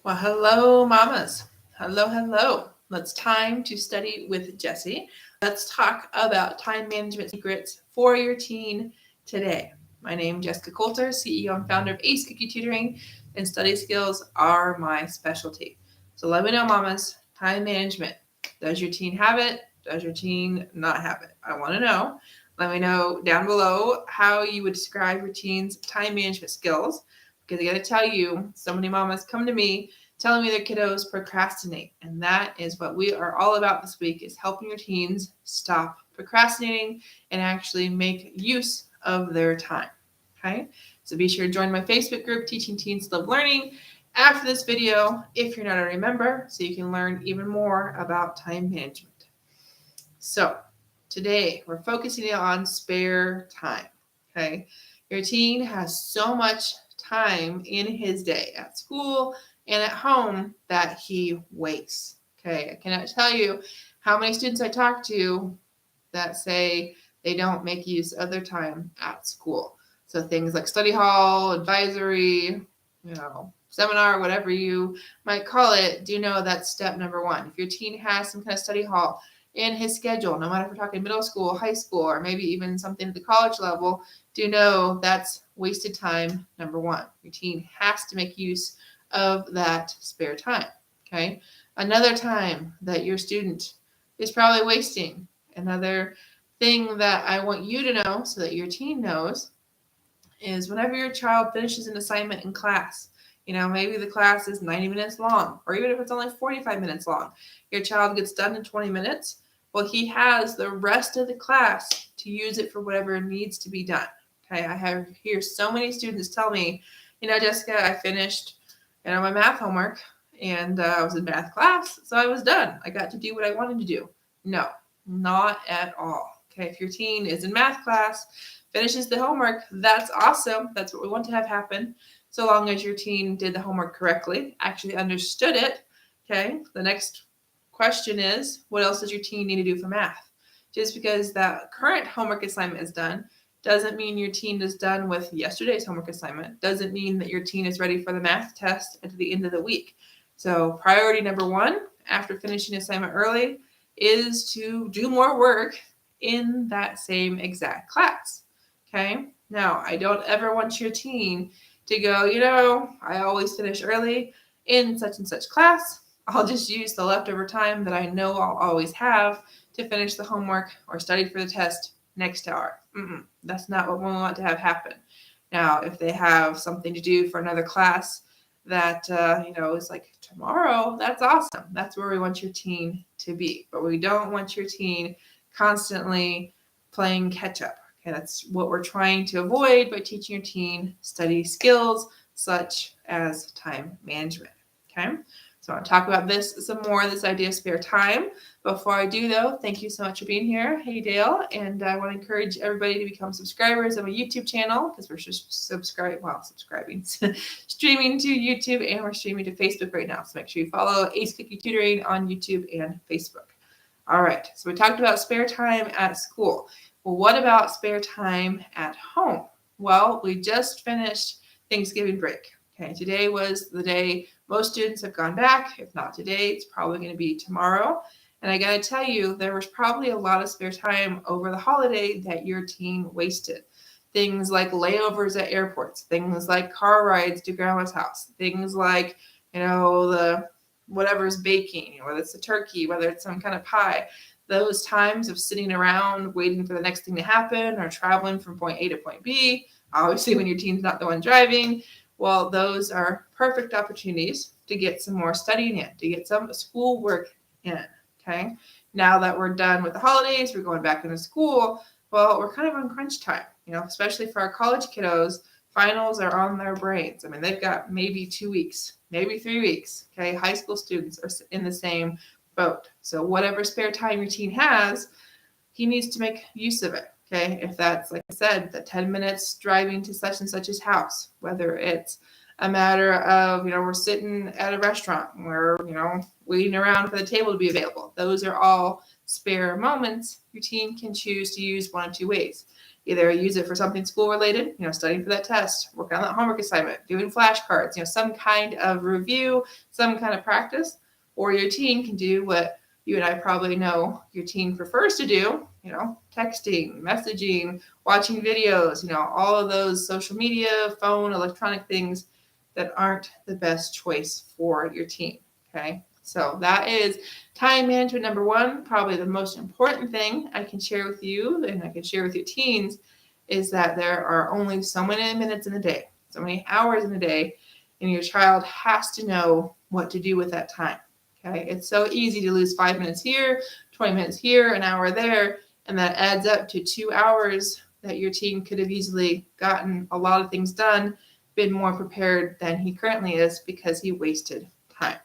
Well, hello, mamas. Hello, hello. It's time to study with Jessie. Let's talk about time management secrets for your teen today. My name is Jessica Coulter, CEO and founder of Ace Cookie Tutoring, and study skills are my specialty. So let me know, mamas, time management. Does your teen have it? Does your teen not have it? I want to know. Let me know down below how you would describe your teen's time management skills. Because I got to tell you, so many mamas come to me telling me their kiddos procrastinate. And that is what we are all about this week, is helping your teens stop procrastinating and actually make use of their time. Okay? So be sure to join my Facebook group, Teaching Teens Love Learning, after this video, if you're not already a member, so you can learn even more about time management. So today we're focusing on spare time. Okay? Your teen has so much time in his day at school and at home that he wastes. Okay, I cannot tell you how many students I talk to that say they don't make use of their time at school. So things like study hall, advisory, seminar, whatever you might call it, do know that's step number one. If your teen has some kind of study hall in his schedule, no matter if we're talking middle school, high school, or maybe even something at the college level, do know that's wasted time number one. Your teen has to make use of that spare time. Okay. Another time that your student is probably wasting, another thing that I want you to know so that your teen knows, is whenever your child finishes an assignment in class, maybe the class is 90 minutes long, or even if it's only 45 minutes long, your child gets done in 20 minutes. Well, he has the rest of the class to use it for whatever needs to be done. Okay. I hear so many students tell me, Jessica, I finished my math homework, and I was in math class, so I was done. I got to do what I wanted to do. No, not at all. Okay, if your teen is in math class, finishes the homework, that's awesome. That's what we want to have happen, so long as your teen did the homework correctly, actually understood it. Okay, the next question is, what else does your teen need to do for math? Just because that current homework assignment is done doesn't mean your teen is done with yesterday's homework assignment. Doesn't mean that your teen is ready for the math test at the end of the week. So priority number one, after finishing assignment early, is to do more work in that same exact class. Okay? Now, I don't ever want your teen to go, I always finish early in such and such class. I'll just use the leftover time that I know I'll always have to finish the homework or study for the test next hour. That's not what we want to have happen. Now, if they have something to do for another class that, is like tomorrow, that's awesome. That's where we want your teen to be. But we don't want your teen constantly playing catch up. Okay, that's what we're trying to avoid by teaching your teen study skills such as time management. Okay. So I want to talk about this some more, this idea of spare time. Before I do, though, thank you so much for being here. Hey, Dale. And I want to encourage everybody to become subscribers of my YouTube channel, because we're just subscribing, streaming to YouTube, and we're streaming to Facebook right now. So make sure you follow Ace Cookie Tutoring on YouTube and Facebook. All right. So we talked about spare time at school. Well, what about spare time at home? Well, we just finished Thanksgiving break. Okay, today was the day most students have gone back. If not today, it's probably going to be tomorrow. And I got to tell you, there was probably a lot of spare time over the holiday that your teen wasted. Things like layovers at airports, things like car rides to grandma's house, things like, the whatever's baking, whether it's a turkey, whether it's some kind of pie. Those times of sitting around waiting for the next thing to happen or traveling from point A to point B, obviously when your teen's not the one driving, well, those are perfect opportunities to get some more studying in, to get some school work in, okay? Now that we're done with the holidays, we're going back into school, well, we're kind of on crunch time, especially for our college kiddos. Finals are on their brains. I mean, they've got maybe 2 weeks, maybe 3 weeks, okay? High school students are in the same boat. So whatever spare time your teen has, he needs to make use of it. Okay, if that's, like I said, the 10 minutes driving to such and such's house, whether it's a matter of, we're sitting at a restaurant, we're, waiting around for the table to be available. Those are all spare moments your teen can choose to use one of two ways. Either use it for something school related, studying for that test, working on that homework assignment, doing flashcards, some kind of review, some kind of practice, or your teen can do what you and I probably know your teen prefers to do, texting, messaging, watching videos, all of those social media, phone, electronic things that aren't the best choice for your teen, okay? So that is time management number one. Probably the most important thing I can share with you and I can share with your teens is that there are only so many minutes in a day, so many hours in a day, and your child has to know what to do with that time. Okay, it's so easy to lose 5 minutes here, 20 minutes here, an hour there, and that adds up to 2 hours that your teen could have easily gotten a lot of things done, been more prepared than he currently is because he wasted time.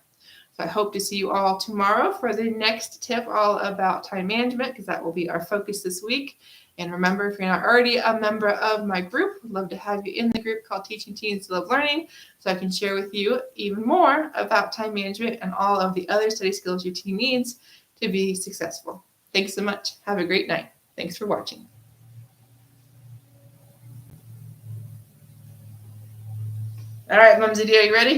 So I hope to see you all tomorrow for the next tip all about time management, because that will be our focus this week. And remember, if you're not already a member of my group, I'd love to have you in the group called Teaching Teens to Love Learning, so I can share with you even more about time management and all of the other study skills your teen needs to be successful. Thanks so much. Have a great night. Thanks for watching. All right, Mumsy, are you ready?